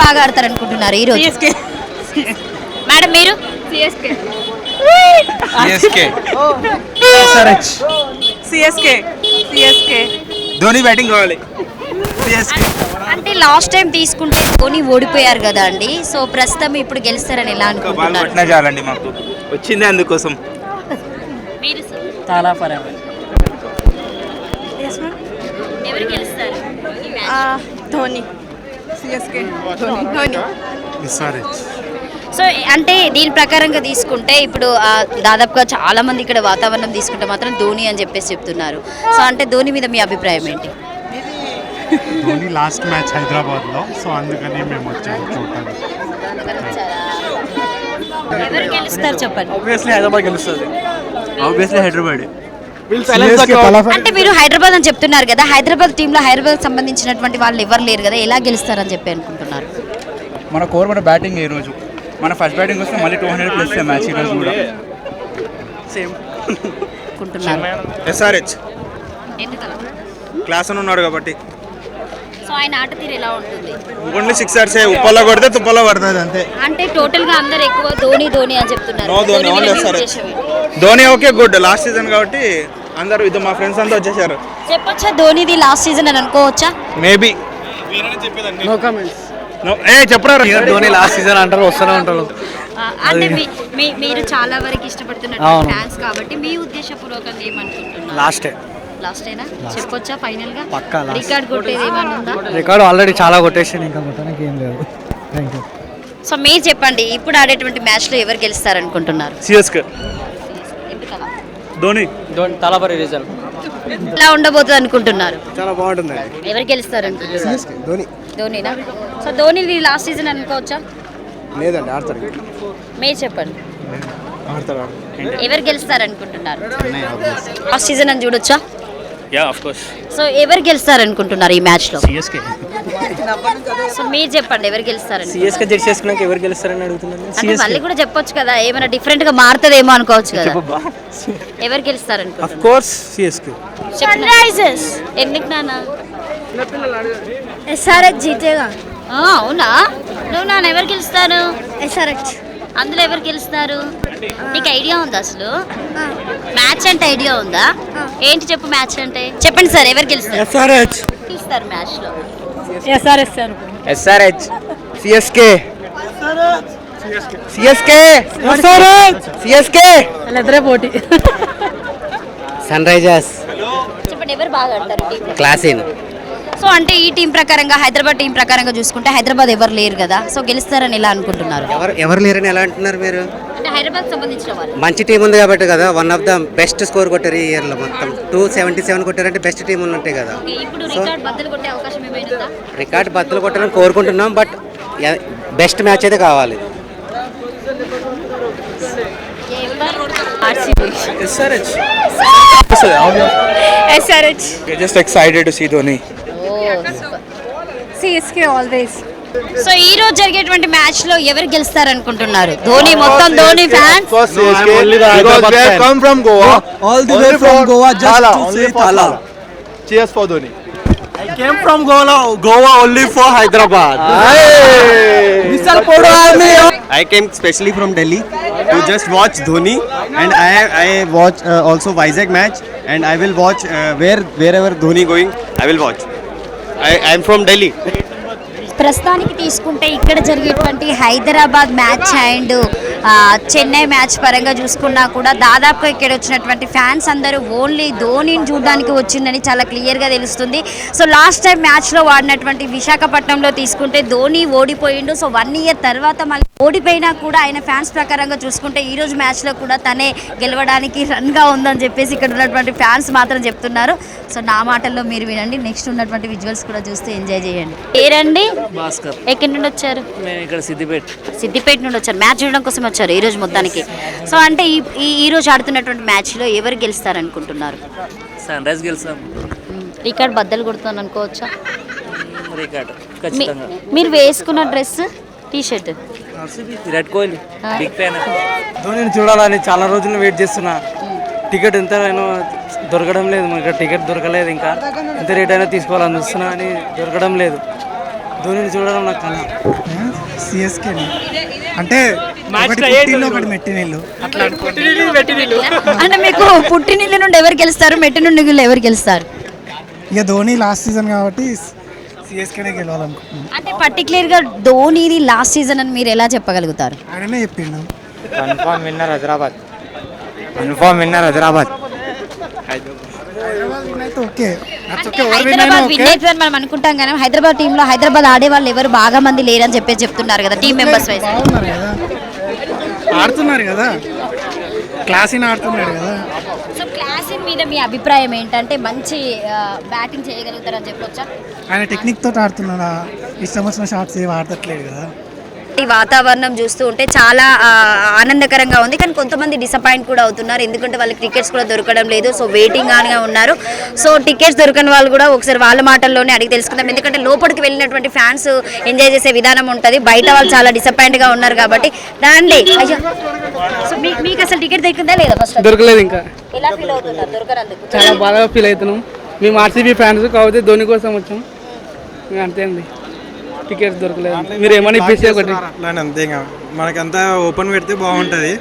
బాగా ఆడతారు అనుకుంటున్నారు ఈ రోజు? మేడం మీరు? CSK SRH CSK Dhoni batting కావాలి. సిఎస్కే అంటే లాస్ట్ టైం తీసుకుంటే ధోని ఓడిపోయారు కదా అండి, సో ప్రస్తుతం ఇప్పుడు గెలుస్తారని ఎలా బాల్ అనుకుంటున్నారు? కొట్టినా చాలండి, మాకు వచ్చిందే అందుకోసం. మీరు sir? చాలా పర్యావరణ ఎవరు గెలుస్తారు ఈ match? Dhoni CSK Dhoni so అంటే దీని ప్రకారంగా తీసుకుంటే ఇప్పుడు దాదాపుగా చాలా మంది ఇక్కడ వాతావరణం తీసుకుంటే మాత్రం ధోని అని చెప్పేసి చెప్తున్నారు. సో అంటే ధోని మీద మీ అభిప్రాయం ఏంటి? ధోని లాస్ట్ మ్యాచ్ హైదరాబాద్లో, సో అందుకని మేము వచ్చాము చూడటానికి. ఎవరు గెలుస్తారు చెప్పండి. ఆబ్వియస్లీ హైదరాబాద్ గెలుస్తుంది. ఆబ్వియస్లీ హైదరాబాద్. అంటే మీరు హైదరాబాద్ అని చెప్తున్నారు కదా, హైదరాబాద్ టీంలో హైదరాబాద్ సంబంధించినటువంటి వాళ్ళు ఎవరు లేరు కదా, ఎలా గెలుస్తారని చెప్పి అనుకుంటున్నారు? మన కోర్ మన బ్యాటింగ్ ఈ రోజు మన ఫస్ట్ బ్యాటింగ్ వస్తే మళ్ళీ 200+ మ్యాచ్ ఈ రోజు కూడా సేమ్ అనుకుంటున్నారు. SRH ఎందుకలా? క్లాస్ అని ఉన్నాడు కాబట్టి. సో ఆయన ఆట తీరు ఎలా ఉంటుంది? ఓన్లీ 6 hours ఉప్పల్లో కొడితే తుప్పల్లో పడుతుంది అంతే. అంటే టోటల్ గా అందరు ఎక్కువ ధోని ధోని అని చెప్తున్నారు. నో ధోని, ధోని ఓన్లీ మీద మీ SRH. ఉద్దేశం ఏంటి? Dhoni okay good, last season కాబట్టి అందరూ ఇది మా ఫ్రెండ్స్ అంతా వచ్చేసారు. చెప్పొచ్చా ధోనిది లాస్ట్ సీజన్ అని అనుకోవచ్చా? మేబీ చెప్పరా ధోని లాస్ట్ సీజన్ అంటారు, వస్తూనే ఉంటారు. అంటే మీరు చాలా వరకు ఇష్టపడుతున్నటువంటి అవును. ఫ్యాన్స్ కాబట్టి మీ ఉద్దేశపూర్వకంగా ఏమనుకుంటున్నారు? లాస్టే లాస్టేనా చెప్పొచ్చా ఫైనల్ గా? పక్కా last. రికార్డ్ కొట్టేది ఏమైనా ఉందా? రికార్డు ఆల్రెడీ చాలా కొట్టేసాను, ఇంకా కొట్టడానికి ఏం లేదు. Thank you. సో మీరు చెప్పండి, ఇప్పుడు ఆడేటువంటి మ్యాచ్ లో ఎవరు గెలుస్తారు అనుకుంటున్నారు? సిఎస్కే ఎందుకలా? ధోని తలపరి రిజల్ట్ ఎలా ఉండబోతుంది అనుకుంటున్నారు? చాలా బాగుంటుంది. ఎవరు గెలుస్తారు అనుకుంటున్నారు? ధోని ధోనినా? సో ధోని లాస్ట్ సీజన్ అనుకోవచ్చా? లేదండి, ఆడతారు మీరు చెప్పండి, ఆడతారు. ఎవరు గెలుస్తారు అనుకుంటున్నారు? లాస్ట్ సీజన్ అని చూడొచ్చా? యా ఆఫ్ కోర్స్ సో ఎవరు గెలుస్తారు అనుకుంటున్నారు ఈ మ్యాచ్ లో? సిఎస్కే సో మీరు చెప్పండి, ఎవరు గెలుస్తారు? సిఎస్కే జెర్సీ వేసుకున్నాక ఎవరు గెలుస్తారని అడుగుతున్నాను. అంటే మళ్ళీ కూడా చెప్పొచ్చు కదా, ఏమైనా డిఫరెంట్ గా మారుతుందేమో అనుకోవచ్చు కదా. ఎవరు గెలుస్తారు అనుకుంటున్నారు? Course CSK. Sunrisers. ఎందుకు నాన్న? ఎస్ఆర్హెచ్ జీతేగా. అవునా? నువ్వు నాన్న ఎవరు గెలుస్తారు? ఎస్ఆర్హెచ్ అందులో ఎవరు గెలుస్తారు? నీకు ఐడియా ఉందా అసలు? మ్యాచ్ అంటే ఐడియా ఉందా? ఏంటి చెప్పు, మ్యాచ్ అంటే చెప్పండి సార్, ఎవరు గెలుస్తారు? SRH గెలుస్తారు మ్యాచ్ లో? SRH SRH CSK CSK CSK వాళ్ళిద్దరే పోటీ. సన్ రైజర్స్ చెప్పండి, ఎవరు బాగా ఆడతారు టీంలో? క్లాసిన్. సో అంటే ఈ టీం ప్రకారంగా, హైదరాబాద్ టీం ప్రకారంగా చూసుకుంటే హైదరాబాద్ ఎవరు లేరు కదా, సో గెలుస్తారని ఎలా అనుకుంటున్నారు? ఎవరు లేరని ఎలా అంటున్నారు మీరు? అంటే హైదరాబాద్ సంబంధించిన వాళ్ళు. మంచి టీం ఉంది కాబట్టి కదా, one of the best score కొట్టారు ఈ ఇయర్లో. మొత్తం 277 కొట్టారంటే బెస్ట్ టీం ఉన్నట్టే కదా. Okay, ఇప్పుడు రికార్డ్ బద్దలు కొట్టే అవకాశం ఏమైనా ఉందా? రికార్డ్ బద్దలు కొట్టాలని కోరుకుంటున్నాం, బట్ బెస్ట్ మ్యాచ్ అయితే కావాలి. SRH just excited to see Dhoni. CSK always. So ఈ రోజు జరిగేటువంటి మ్యాచ్ లో ఎవరు గెలుస్తారు అనుకుంటున్నారు? ధోని, మొత్తం Dhoni fans. come from Goa. All the way from Goa just to say Thala. Cheers for Dhoni. I came from Goa only for Hyderabad. Mr. Podo Army. I came specially from Delhi to just watch Dhoni, and I watch also Vizag match, and I will watch wherever Dhoni going, I will watch. I am from Delhi. ప్రస్తుతానికి తీసుకుంటే ఇక్కడ జరిగేటువంటి Hyderabad match and Chennai match పరంగా చూసుకున్నా కూడా దాదాపుగా ఇక్కడ వచ్చినటువంటి ఫ్యాన్స్ అందరూ ఓన్లీ ధోనిని చూడడానికి వచ్చిందని చాలా క్లియర్గా తెలుస్తుంది. సో లాస్ట్ టైం మ్యాచ్లో వాడినటువంటి విశాఖపట్నంలో తీసుకుంటే ధోని ఓడిపోయిండు. సో 1 year తర్వాత మళ్ళీ ఓడిపోయినా కూడా ఆయన ఫ్యాన్స్ ప్రకారంగా చూసుకుంటే ఈరోజు మ్యాచ్లో కూడా తనే గెలవడానికి రన్గా ఉందని చెప్పేసి ఇక్కడ ఉన్నటువంటి ఫ్యాన్స్ మాత్రం చెప్తున్నారు. సో నా మాటల్లో మీరు వినండి, నెక్స్ట్ ఉన్నటువంటి విజువల్స్ కూడా చూస్తూ ఎంజాయ్ చేయండి. ఏరండి? భాస్కర్. ఎక్కడి నుండి వచ్చారు? మేము ఇక్కడ సిద్దిపేట నుండి వచ్చారు. మ్యాచ్ చూడడం కోసం వచ్చారు ఈ రోజు మొత్తానికి. సో అంటే ఈ రోజు ఆడుతున్నటువంటి మ్యాచ్లో ఎవరు గెలుస్తారు అనుకుంటున్నారు? సన్ రైజ్ గెలుస్తాం. రికార్డ్ బద్దలు కొడుతాను అనుకోవచ్చా? రికార్డ్ ఖచ్చితంగా. మీరు వేసుకున్న dress, t-shirt Virat Kohli big fan. ధోనిని చూడాలని చాలా రోజులు వెయిట్ చేస్తున్నా. టికెట్ ఎంత దొరకడం లేదు, ఇక్కడ టికెట్ దొరకలేదు. ఇంకా ఎంత రేట్ అయినా తీసుకోవాలని చూస్తున్నా అని దొరకడం లేదు. ధోనిని చూడడం నాకు కన్నా. సిఎస్కే అంటే ఒకటి పుట్టిల్లు, ఒకటి మెట్టినిల్లు. అంటే మీకు పుట్టినిల్లు నుండి ఎవరు గెలుస్తారు, మెట్టి నుండి ఎవరు గెలుస్తారు? ఇక ధోని లాస్ట్ సీజన్ కాబట్టి సిఎస్కేనే గెలవాలనుకుంటున్నాను. అంటే పర్టికులర్ గా ధోనిది లాస్ట్ సీజన్ అని మీరు ఎలా చెప్పగలుగుతారు? ఆయననే చెప్పిండు. Confirm winner Hyderabad. Confirm winner Hyderabad. Hyderabad win అయితే ఓకే. అంటే హైదరాబాద్ విన్ అవుతుందని మనం అనుకుంటాం కానీ హైదరాబాద్ టీంలో హైదరాబాద్ ఆడే వాళ్ళు ఎవరు బాగా మంది లేరని చెప్పేసి చెప్తున్నారు కదా టీం మెంబర్స్ వైస్. బాగున్నారు కదా, ఆడుతున్నారు కదా, క్లాస్ ఆడుతున్నారు కదా. సో క్లాసిన్ మీద మీ అభిప్రాయం ఏంటంటే మంచి బ్యాటింగ్ చేయగలుగుతారని చెప్పొచ్చా? ఆయన టెక్నిక్ తోటి ఆడుతున్నాడా, ఇష్టం వచ్చిన షాట్స్ ఏవి ఆడట్లేదు కదా. ఈ వాతావరణం చూస్తూ ఉంటే చాలా ఆనందకరంగా ఉంది, కానీ కొంతమంది డిసప్పాయింట్ కూడా అవుతున్నారు, ఎందుకంటే వాళ్ళకి టికెట్స్ కూడా దొరకడం లేదు. సో వెయిటింగ్ ఆన్గా ఉన్నారు. సో టికెట్స్ దొరకని వాళ్ళు కూడా ఒకసారి వాళ్ళ మాటల్లోనే అడిగి తెలుసుకుందాం, ఎందుకంటే లోపలికి వెళ్ళినటువంటి ఫ్యాన్స్ ఎంజాయ్ చేసే విధానం ఉంటుంది, బయట వాళ్ళు చాలా డిసప్పాయింట్గా ఉన్నారు కాబట్టి. రండి. అయ్యో, సో మీకు అసలు టికెట్ దొరికిందా లేదా? ఫస్ట్ దొరకలేదు ఇంకా. ఎలా ఫీల్ అవుతున్నారు దొరకనందుకు? చాలా బాగా ఫీల్ అవుతున్నాం. మేము ఆర్సీబీ ఫ్యాన్స్ కాకపోతే ధోని కోసం వచ్చాం, ఇంకా అంతే అండి. టికెట్స్ దొరకలేదు. మీరు ఏమని ఇప్పిస్తే ఒకటి అట్లానే అంతే. ఇంకా మనకంతా ఓపెన్ పెడితే బాగుంటుంది,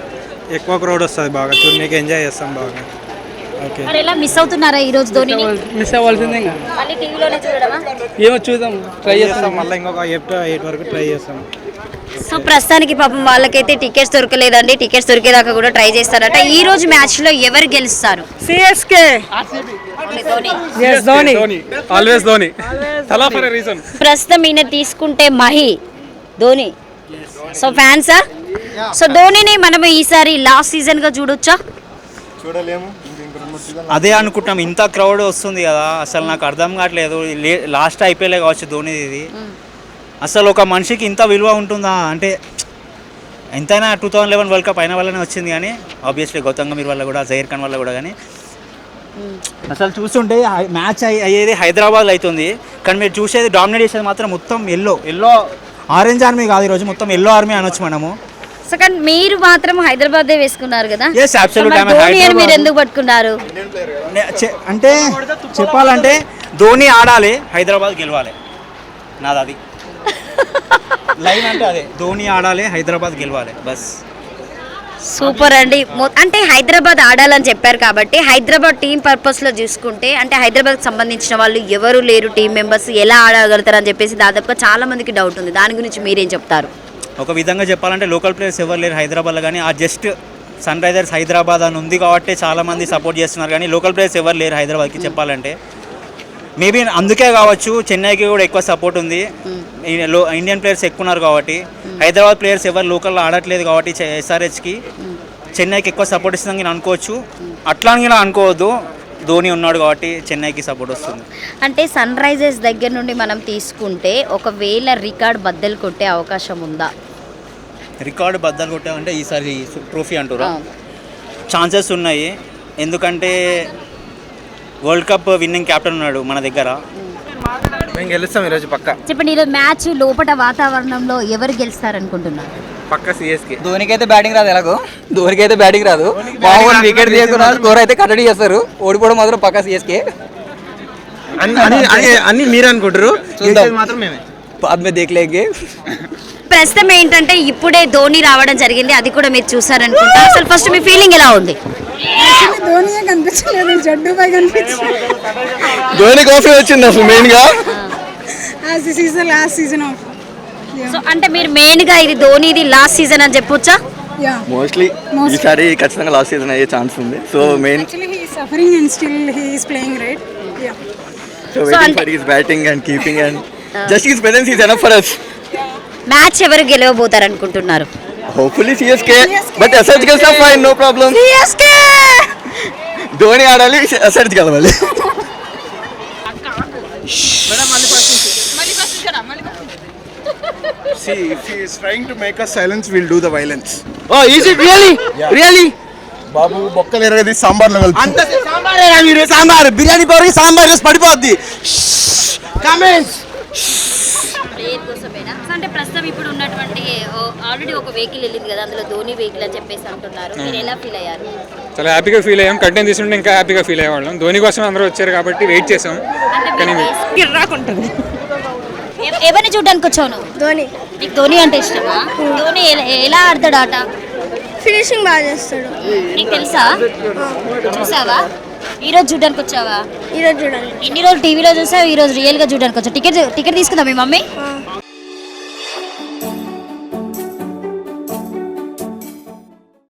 ఎక్కువ క్రౌడ్ వస్తుంది, బాగా చూడడానికి ఎంజాయ్ చేస్తాం బాగా. ఓకే. మరి ఎలా మిస్ అవుతున్నారా ఈ రోజు ధోనిని? మిస్ అవ్వాల్సిందే ఇంకా. మళ్ళీ టీవీలోనే చూడడమా? ఏమో చూద్దాం, ట్రై చేస్తాం. మళ్ళీ ఇంకొక 8 వరకు ట్రై చేస్తాం. సో ప్రస్తుతానికి పాపం వాళ్ళకైతే టికెట్స్ దొరకలేదండి, టికెట్స్ దొరికేదాకా కూడా ట్రై చేస్తారట. ఈ రోజు మ్యాచ్ లో ఎవరు గెలుస్తారు? సిఎస్కే. ధోని. ఆల్వేస్ ధోని. తలా ఫర్ ఎ రీజన్. ప్రస్తుతం ఈయన తీసుకుంటే మహి ధోని. సో ఫ్యాన్సా? సో ధోనిని మనం ఈసారి లాస్ట్ సీజన్ గా చూడొచ్చా? అదే అనుకుంటాం. ఇంత క్రౌడ్ వస్తుంది కదా, అసలు నాకు అర్థం కావట్లేదు. లాస్ట్ ఐపీఎల్ కావచ్చు ధోనిది ఇది. అసలు ఒక మనిషికి ఇంత విలువ ఉంటుందా అంటే, ఎంతైనా 2011 వరల్డ్ కప్ అయిన వల్లనే వచ్చింది, కానీ ఆబ్వియస్లీ గౌతమ్ గంభీర్ వల్ల కూడా, జహీర్ ఖాన్ వల్ల కూడా. కానీ అసలు చూస్తుంటే మ్యాచ్ అయ్యేది హైదరాబాద్లో అవుతుంది, కానీ మీరు చూసేది డామినేట్ చేసేది మాత్రం మొత్తం ఎల్లో ఆరెంజ్ ఆర్మీ కాదు, ఈరోజు మొత్తం ఎల్లో ఆర్మీ అనొచ్చు మనము. సో కానీ మీరు మాత్రం హైదరాబాద్ వేసుకున్నారు కదా? Yes, absolutely. మీరు ఎందుకు పట్టుకున్నారు? అంటే చెప్పాలంటే ధోని ఆడాలి, హైదరాబాద్ గెలవాలి, నాది అది లైన్. అంటే అదే, ధోని ఆడాలి, హైదరాబాద్ గెలవాలి, బస్. సూపర్ అండి. అంటే హైదరాబాద్ ఆడాలని చెప్పారు కాబట్టి హైదరాబాద్ టీం పర్పస్లో చూసుకుంటే అంటే హైదరాబాద్కి సంబంధించిన వాళ్ళు ఎవరు లేరు, టీం మెంబర్స్ ఎలా ఆడగలుగుతారు అని చెప్పేసి దాదాపుగా చాలా మందికి డౌట్ ఉంది. దాని గురించి మీరేం చెప్తారు? ఒక విధంగా చెప్పాలంటే లోకల్ ప్లేయర్స్ ఎవరు లేరు హైదరాబాద్లో, కానీ ఆ జస్ట్ సన్ రైజర్స్ హైదరాబాద్ అని ఉంది కాబట్టి చాలామంది సపోర్ట్ చేస్తున్నారు, కానీ లోకల్ ప్లేయర్స్ ఎవరు లేరు హైదరాబాద్కి చెప్పాలంటే. మేబీ అందుకే కావచ్చు చెన్నైకి కూడా ఎక్కువ సపోర్ట్ ఉంది, ఇండియన్ ప్లేయర్స్ ఎక్కువ ఉన్నారు కాబట్టి. హైదరాబాద్ ప్లేయర్స్ ఎవరు లోకల్లో ఆడట్లేదు కాబట్టి ఎస్ఆర్హెచ్కి చెన్నైకి ఎక్కువ సపోర్ట్ ఇస్తుందని నేను అనుకోవచ్చు. అట్లా అని అనుకోవద్దు, ధోని ఉన్నాడు కాబట్టి చెన్నైకి సపోర్ట్ వస్తుంది. అంటే సన్ రైజర్స్ దగ్గర నుండి మనం తీసుకుంటే ఒకవేళ రికార్డ్ బద్దలు కొట్టే అవకాశం ఉందా? రికార్డు బద్దలు కొట్టామంటే ఈసారి ట్రోఫీ అంటారా? ఛాన్సెస్ ఉన్నాయి, ఎందుకంటే వరల్డ్ కప్ విన్నింగ్ కెప్టెన్ ఉన్నాడు మన దగ్గర. మేము గెలుస్తాం ఈరోజు పక్క. చెప్పండి, ఈరోజు మ్యాచ్ లోపల వాతావరణంలో ఎవరు గెలుస్తారనుకుంటున్నారు? పక్క సిఎస్కే. ధోనికి అయితే బ్యాటింగ్ రాదు, ఎలాగో ధోనికి అయితే బ్యాటింగ్ రాదు. మామూలు వికెట్ తీయకుండా స్కోర్ అయితే కట్టడి చేస్తారు, ఓడిపోవడం మాత్రం పక్క సిఎస్కే. అన్ని మీరు అనుకుంటారు, మాత్రం మేమే బాద్ మే దేఖ్ లేంగే. ప్రస్తుతం ఏంటంటే ఇప్పుడే ధోని రావడం జరిగింది, అది కూడా మీరు చూసారనుకుంటా. అసలు ఫస్ట్ మీ ఫీలింగ్ ఎలా ఉంది? ధోనియే కనిపించలేదు, జడ్డు పై కనిపించింది. ధోని కాఫీ వచ్చింది అసలు మెయిన్ గా. Last season of. సో అంటే మీరు మెయిన్ గా ఇది ధోనిది లాస్ట్ సీజన్ అని చెప్పొచ్చా? మోస్ట్లీ ఈసారి ఖచ్చితంగా లాస్ట్ సీజన్ అయ్యే ఛాన్స్ ఉంది. So main actually he is suffering and still he is playing right. So waiting for his batting and keeping and just his presence is enough for us. Match ఎవరు గెలవబోతారు అనుకుంటున్నారు? Hopefully CSK, but SRH గెలిస్తే fine, no problem. CSK Dhoni ఆడాలి, SRH గెలవాలి. See, if he is trying to make us silence, we'll do the violence. Oh, is it really? Yeah. Really? బాబు బొక్కలు ఎరగది సాంబార్లో కలిపి. అంత సాంబారేరా మీరు? సాంబార్ బిర్యానీ పౌడర్కి సాంబార్ వేసి పడిపోద్ది. కమెంట్స్. అంటే ప్రస్తుతం ఇప్పుడు ఉన్నటువంటి ఆల్రెడీ ఒక వెహికల్ వెళ్ళింది కదా, అందులో ధోని వెహికల్ అని చెప్పేసి అంటున్నారు, మీరు ఎలా ఫీల్ అయ్యారు? చాలా హ్యాపీగా ఫీల్ అయ్యాం, కంటెంట్ తీసుకుంటే ఇంకా హ్యాపీగా ఫీల్ అయ్యేవాళ్ళం. ధోని కోసం అందరూ వచ్చారు కాబట్టి వెయిట్ చేసాం, కానీ గిర్రాకుంటుంది. ఎవరిని చూడడానికి వచ్చావు నువ్వు? ధోని నీకు ధోని అంటే ఇష్టమా? ధోని ఎలా ఆడతాడు ఆట? ఫినిషింగ్ బాగా చేస్తాడు. నీకు తెలుసా? చూసావా? ఈ రోజు చూడడానికి వచ్చావా? ఈరోజు చూడండి. ఎన్ని రోజులు టీవీలో చూసావు, ఈ రోజు రియల్ గా చూడడానికి వచ్చావు? టికెట్ తీసుకుందా మీ మమ్మీ?